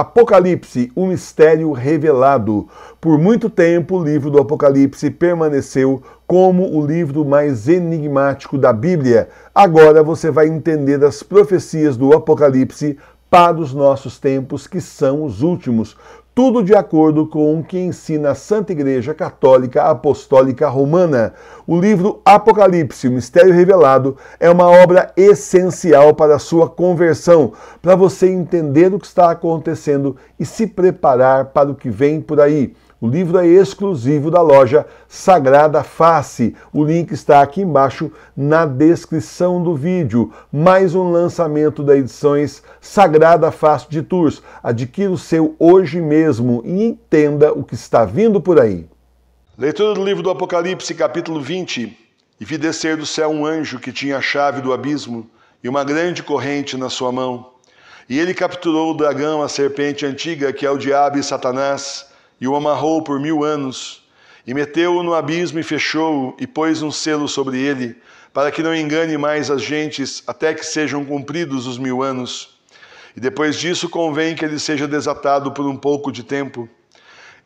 Apocalipse, o mistério revelado. Por muito tempo, o livro do Apocalipse permaneceu como o livro mais enigmático da Bíblia. Agora você vai entender as profecias do Apocalipse para os nossos tempos, que são os últimos. Tudo de acordo com o que ensina a Santa Igreja Católica Apostólica Romana. O livro Apocalipse, o Mistério Revelado, é uma obra essencial para a sua conversão, para você entender o que está acontecendo e se preparar para o que vem por aí. O livro é exclusivo da loja Sagrada Face. O link está aqui embaixo na descrição do vídeo. Mais um lançamento da Edições Sagrada Face de Tours. Adquira o seu hoje mesmo e entenda o que está vindo por aí. Leitura do livro do Apocalipse, capítulo 20. E vi descer do céu um anjo que tinha a chave do abismo e uma grande corrente na sua mão. E ele capturou o dragão, a serpente antiga, que é o diabo e Satanás, e o amarrou por 1000 anos, e meteu-o no abismo e fechou-o, e pôs um selo sobre ele, para que não engane mais as gentes, até que sejam cumpridos os 1000 anos. E depois disso convém que ele seja desatado por um pouco de tempo.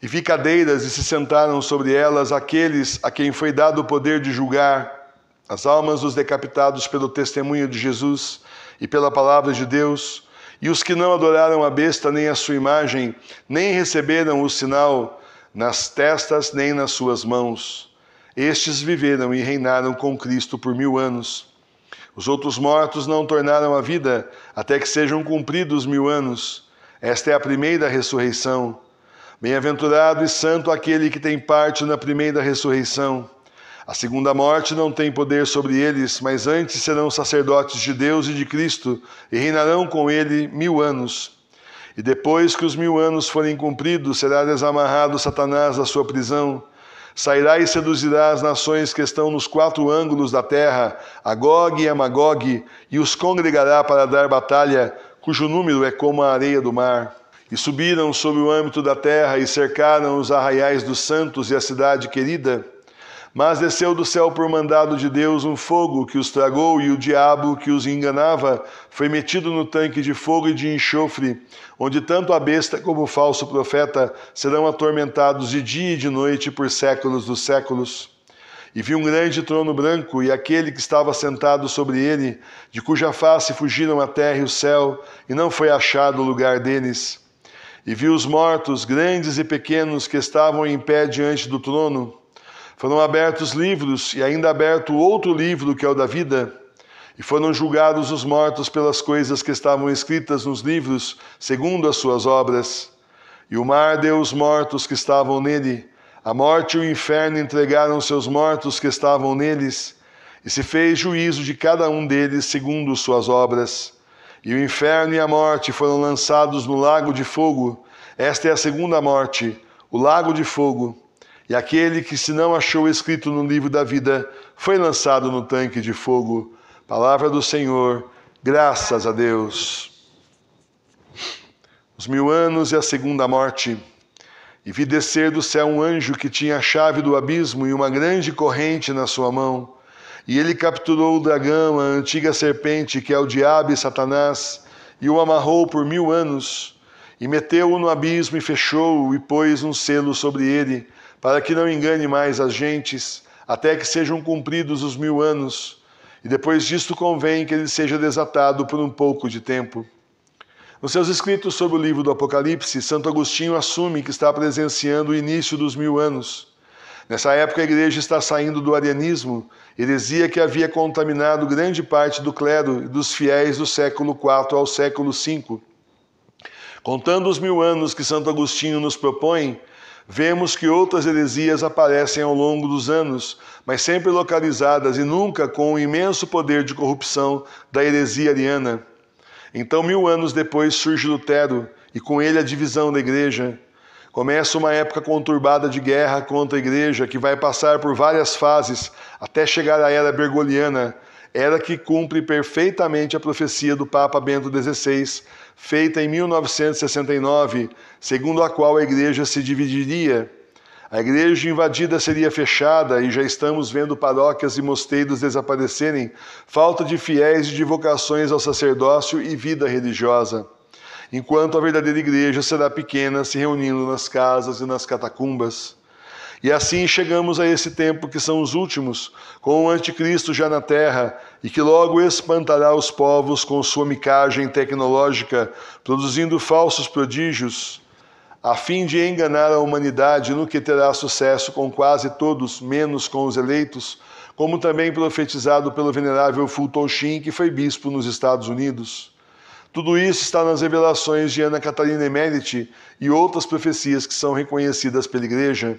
E vi cadeiras, e se sentaram sobre elas aqueles a quem foi dado o poder de julgar as almas dos decapitados pelo testemunho de Jesus e pela palavra de Deus, e os que não adoraram a besta nem a sua imagem, nem receberam o sinal nas testas nem nas suas mãos. Estes viveram e reinaram com Cristo por 1000 anos. Os outros mortos não tornaram a vida, até que sejam cumpridos 1000 anos. Esta é a primeira ressurreição. Bem-aventurado e santo aquele que tem parte na primeira ressurreição. A segunda morte não tem poder sobre eles, mas antes serão sacerdotes de Deus e de Cristo, e reinarão com ele 1000 anos. E depois que os 1000 anos forem cumpridos, será desamarrado Satanás da sua prisão. Sairá e seduzirá as nações que estão nos 4 ângulos da terra, a Gog e a Magog, e os congregará para dar batalha, cujo número é como a areia do mar. E subiram sobre o âmbito da terra e cercaram os arraiais dos santos e a cidade querida. Mas desceu do céu por mandado de Deus um fogo que os tragou, e o diabo que os enganava foi metido no tanque de fogo e de enxofre, onde tanto a besta como o falso profeta serão atormentados de dia e de noite por séculos dos séculos. E vi um grande trono branco, e aquele que estava sentado sobre ele, de cuja face fugiram a terra e o céu, e não foi achado o lugar deles. E vi os mortos, grandes e pequenos, que estavam em pé diante do trono. Foram abertos livros, e ainda aberto outro livro, que é o da vida, e foram julgados os mortos pelas coisas que estavam escritas nos livros, segundo as suas obras. E o mar deu os mortos que estavam nele, a morte e o inferno entregaram seus mortos que estavam neles, e se fez juízo de cada um deles segundo suas obras. E o inferno e a morte foram lançados no lago de fogo. Esta é a segunda morte, o lago de fogo. E aquele que se não achou escrito no livro da vida foi lançado no tanque de fogo. Palavra do Senhor, graças a Deus. Os 1000 anos e a segunda morte. E vi descer do céu um anjo que tinha a chave do abismo e uma grande corrente na sua mão. E ele capturou o dragão, a antiga serpente, que é o diabo e Satanás, e o amarrou por 1000 anos. E meteu-o no abismo e fechou-o, e pôs um selo sobre ele, para que não engane mais as gentes, até que sejam cumpridos os 1000 anos. E depois disto convém que ele seja desatado por um pouco de tempo. Nos seus escritos sobre o livro do Apocalipse, Santo Agostinho assume que está presenciando o início dos 1000 anos. Nessa época a igreja está saindo do arianismo, heresia que havia contaminado grande parte do clero e dos fiéis do século IV ao século V. Contando os 1000 anos que Santo Agostinho nos propõe, vemos que outras heresias aparecem ao longo dos anos, mas sempre localizadas e nunca com o imenso poder de corrupção da heresia ariana. Então, 1000 anos depois, surge Lutero, e com ele a divisão da igreja. Começa uma época conturbada de guerra contra a igreja, que vai passar por várias fases, até chegar à era bergoliana, era que cumpre perfeitamente a profecia do Papa Bento XVI, feita em 1969, segundo a qual a igreja se dividiria. A igreja invadida seria fechada, e já estamos vendo paróquias e mosteiros desaparecerem, falta de fiéis e de vocações ao sacerdócio e vida religiosa. enquanto a verdadeira igreja será pequena, se reunindo nas casas e nas catacumbas. E assim chegamos a esse tempo que são os últimos, com o anticristo já na terra, e que logo espantará os povos com sua micagem tecnológica, produzindo falsos prodígios, a fim de enganar a humanidade no que terá sucesso com quase todos, menos com os eleitos, como também profetizado pelo venerável Fulton Sheen, que foi bispo nos Estados Unidos. Tudo isso está nas revelações de Ana Catarina Emmerich e outras profecias que são reconhecidas pela Igreja.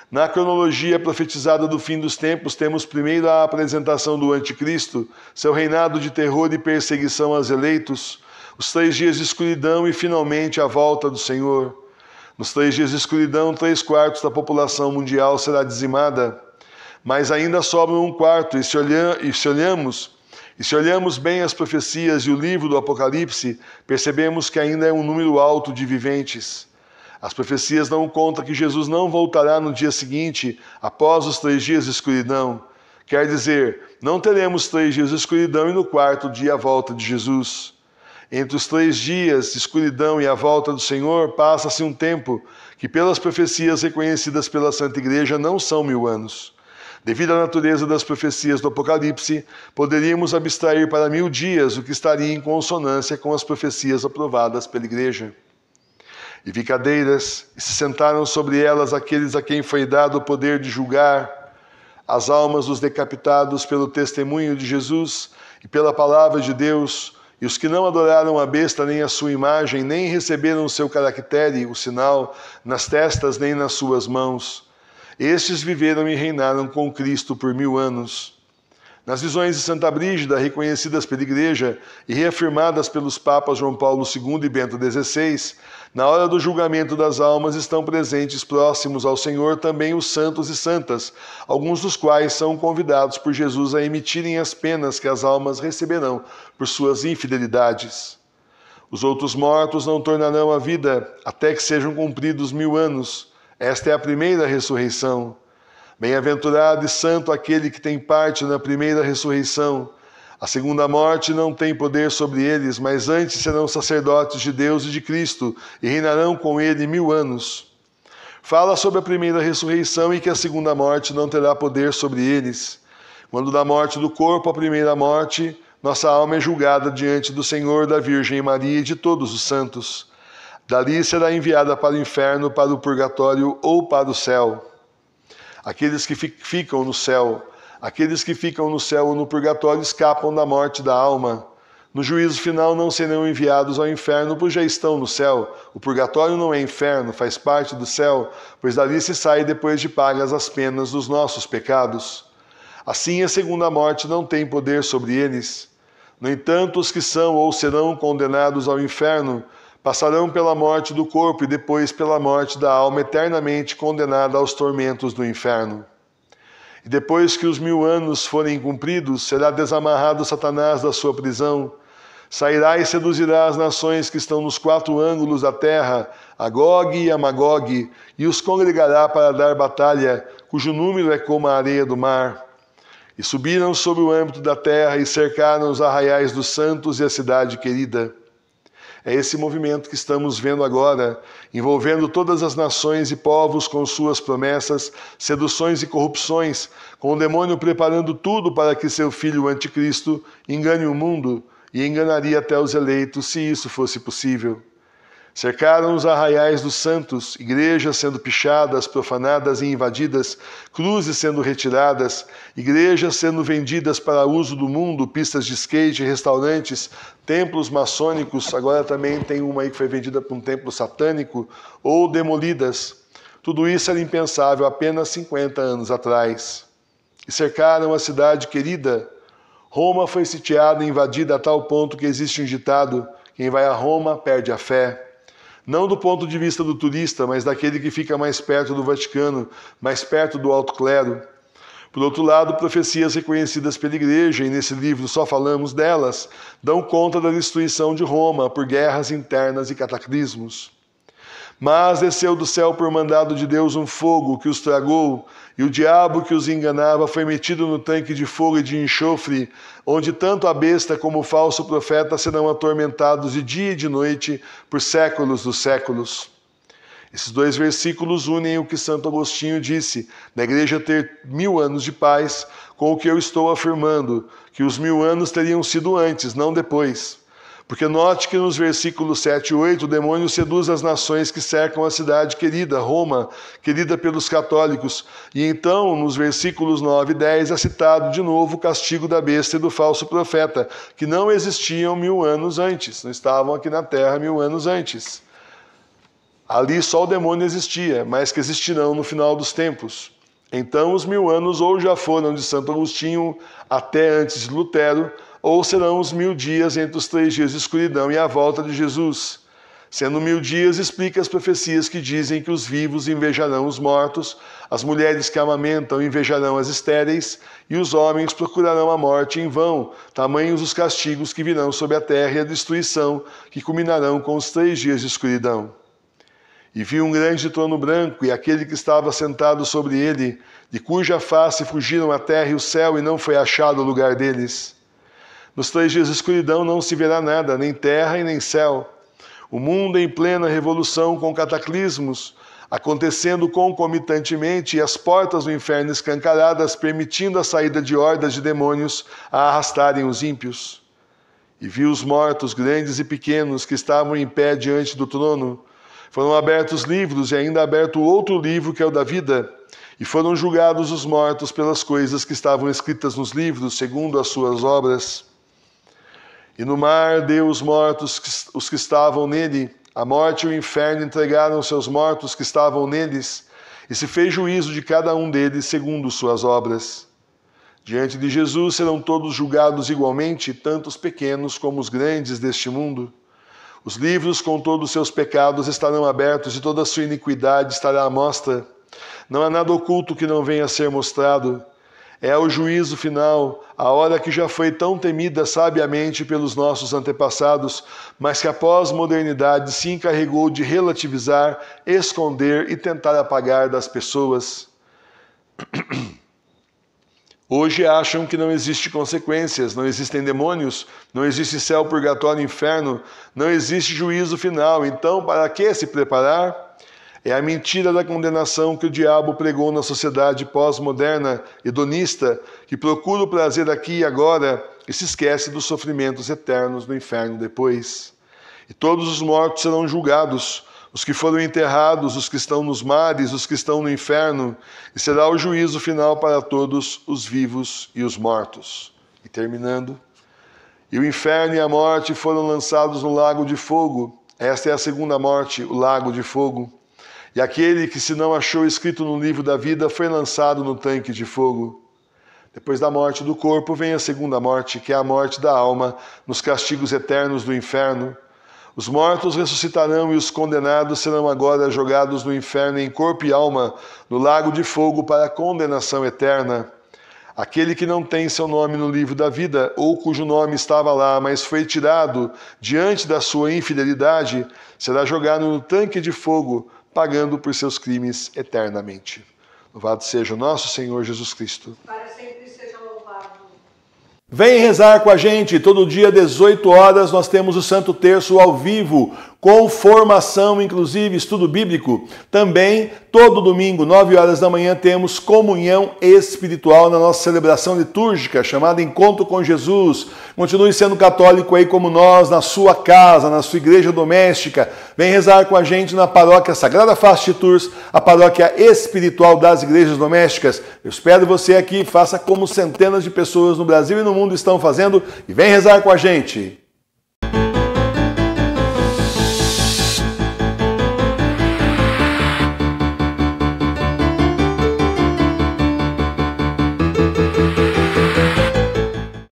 Na cronologia profetizada do fim dos tempos, temos primeiro a apresentação do Anticristo, seu reinado de terror e perseguição aos eleitos, os 3 dias de escuridão e, finalmente, a volta do Senhor. Nos 3 dias de escuridão, 3/4 da população mundial será dizimada, mas ainda sobra 1/4, e se olhamos bem as profecias e o livro do Apocalipse, percebemos que ainda é um número alto de viventes. As profecias dão conta que Jesus não voltará no dia seguinte, após os 3 dias de escuridão. Quer dizer, não teremos 3 dias de escuridão e no 4º dia a volta de Jesus. Entre os 3 dias de escuridão e a volta do Senhor, passa-se um tempo que, pelas profecias reconhecidas pela Santa Igreja, não são 1000 anos. Devido à natureza das profecias do Apocalipse, poderíamos abstrair para 1000 dias, o que estaria em consonância com as profecias aprovadas pela Igreja. E vi cadeiras, e se sentaram sobre elas aqueles a quem foi dado o poder de julgar as almas dos decapitados pelo testemunho de Jesus e pela palavra de Deus, e os que não adoraram a besta nem a sua imagem, nem receberam o seu caractere, o sinal, nas testas nem nas suas mãos. Estes viveram e reinaram com Cristo por 1000 anos. Nas visões de Santa Brígida, reconhecidas pela Igreja e reafirmadas pelos Papas João Paulo II e Bento XVI, na hora do julgamento das almas estão presentes próximos ao Senhor também os santos e santas, alguns dos quais são convidados por Jesus a emitirem as penas que as almas receberão por suas infidelidades. Os outros mortos não tornarão a vida até que sejam cumpridos 1000 anos. Esta é a primeira ressurreição. Bem-aventurado e santo aquele que tem parte na primeira ressurreição. A segunda morte não tem poder sobre eles, mas antes serão sacerdotes de Deus e de Cristo, e reinarão com ele 1000 anos. Fala sobre a primeira ressurreição e que a segunda morte não terá poder sobre eles. Quando da morte do corpo, a primeira morte, nossa alma é julgada diante do Senhor, da Virgem Maria e de todos os santos. Dali será enviada para o inferno, para o purgatório ou para o céu. Aqueles que ficam no céu ou no purgatório escapam da morte da alma. No juízo final não serão enviados ao inferno, pois já estão no céu. O purgatório não é inferno, faz parte do céu, pois dali se sai depois de pagas as penas dos nossos pecados. Assim, a segunda morte não tem poder sobre eles. No entanto, os que são ou serão condenados ao inferno passarão pela morte do corpo e depois pela morte da alma, eternamente condenada aos tormentos do inferno. E depois que os 1000 anos forem cumpridos, será desamarrado Satanás da sua prisão, sairá e seduzirá as nações que estão nos 4 ângulos da terra, a Gog e a Magog, e os congregará para dar batalha, cujo número é como a areia do mar. E subiram sobre o âmbito da terra e cercaram os arraiais dos santos e a cidade querida. É esse movimento que estamos vendo agora, envolvendo todas as nações e povos com suas promessas, seduções e corrupções, com o demônio preparando tudo para que seu filho, o Anticristo, engane o mundo e enganaria até os eleitos, se isso fosse possível. Cercaram os arraiais dos santos, igrejas sendo pichadas, profanadas e invadidas, cruzes sendo retiradas, igrejas sendo vendidas para uso do mundo, pistas de skate, restaurantes, templos maçônicos, agora também tem uma aí que foi vendida para um templo satânico, ou demolidas. Tudo isso era impensável apenas 50 anos atrás. E cercaram a cidade querida. Roma foi sitiada e invadida a tal ponto que existe um ditado: quem vai a Roma perde a fé. Não do ponto de vista do turista, mas daquele que fica mais perto do Vaticano, mais perto do alto clero. Por outro lado, profecias reconhecidas pela Igreja, e nesse livro só falamos delas, dão conta da destruição de Roma por guerras internas e cataclismos. Mas desceu do céu por mandado de Deus um fogo que os tragou, e o diabo que os enganava foi metido no tanque de fogo e de enxofre, onde tanto a besta como o falso profeta serão atormentados de dia e de noite por séculos dos séculos. Esses dois versículos unem o que Santo Agostinho disse, da igreja ter 1000 anos de paz, com o que eu estou afirmando, que os 1000 anos teriam sido antes, não depois. Porque note que nos versículos 7 e 8, o demônio seduz as nações que cercam a cidade querida, Roma, querida pelos católicos. E então, nos versículos 9 e 10, é citado de novo o castigo da besta e do falso profeta, que não existiam 1000 anos antes, não estavam aqui na terra 1000 anos antes. Ali só o demônio existia, mas que existirão no final dos tempos. Então os 1000 anos ou já foram de Santo Agostinho até antes de Lutero, ou serão os 1000 dias entre os 3 dias de escuridão e a volta de Jesus. Sendo 1000 dias, explica as profecias que dizem que os vivos invejarão os mortos, as mulheres que amamentam invejarão as estéreis, e os homens procurarão a morte em vão, tamanhos os castigos que virão sobre a terra e a destruição, que culminarão com os 3 dias de escuridão. E vi um grande trono branco, e aquele que estava sentado sobre ele, de cuja face fugiram a terra e o céu, e não foi achado o lugar deles. Nos 3 dias de escuridão não se verá nada, nem terra e nem céu. O mundo em plena revolução com cataclismos, acontecendo concomitantemente, e as portas do inferno escancaradas, permitindo a saída de hordas de demônios a arrastarem os ímpios. E vi os mortos, grandes e pequenos, que estavam em pé diante do trono. Foram abertos livros, e ainda aberto outro livro, que é o da vida, e foram julgados os mortos pelas coisas que estavam escritas nos livros, segundo as suas obras. E no mar deu os mortos, os que estavam nele, a morte e o inferno entregaram seus mortos que estavam neles, e se fez juízo de cada um deles segundo suas obras. Diante de Jesus serão todos julgados igualmente, tanto os pequenos como os grandes deste mundo. Os livros com todos os seus pecados estarão abertos e toda a sua iniquidade estará à mostra. Não há nada oculto que não venha a ser mostrado. É o juízo final, a hora que já foi tão temida sabiamente pelos nossos antepassados, mas que a pós-modernidade se encarregou de relativizar, esconder e tentar apagar das pessoas. Hoje acham que não existem consequências, não existem demônios, não existe céu, purgatório, inferno, não existe juízo final. Então, para que se preparar? É a mentira da condenação que o diabo pregou na sociedade pós-moderna, hedonista, que procura o prazer aqui e agora e se esquece dos sofrimentos eternos no inferno depois. E todos os mortos serão julgados, os que foram enterrados, os que estão nos mares, os que estão no inferno, e será o juízo final para todos os vivos e os mortos. E terminando, e o inferno e a morte foram lançados no lago de fogo. Esta é a segunda morte, o lago de fogo. E aquele que se não achou escrito no livro da vida foi lançado no tanque de fogo. Depois da morte do corpo vem a segunda morte, que é a morte da alma, nos castigos eternos do inferno. Os mortos ressuscitarão e os condenados serão agora jogados no inferno em corpo e alma, no lago de fogo para a condenação eterna. Aquele que não tem seu nome no livro da vida, ou cujo nome estava lá, mas foi tirado diante da sua infidelidade, será jogado no tanque de fogo, pagando por seus crimes eternamente. Louvado seja o nosso Senhor Jesus Cristo. Para sempre seja louvado. Vem rezar com a gente, todo dia, 18 horas, nós temos o Santo Terço ao vivo, com formação, inclusive, estudo bíblico. Também, todo domingo, 9 horas da manhã, temos comunhão espiritual na nossa celebração litúrgica, chamada Encontro com Jesus. Continue sendo católico aí como nós, na sua casa, na sua igreja doméstica. Vem rezar com a gente na paróquia Sagrada Face de Tours, a paróquia espiritual das igrejas domésticas. Eu espero você aqui, faça como centenas de pessoas no Brasil e no mundo estão fazendo, e vem rezar com a gente.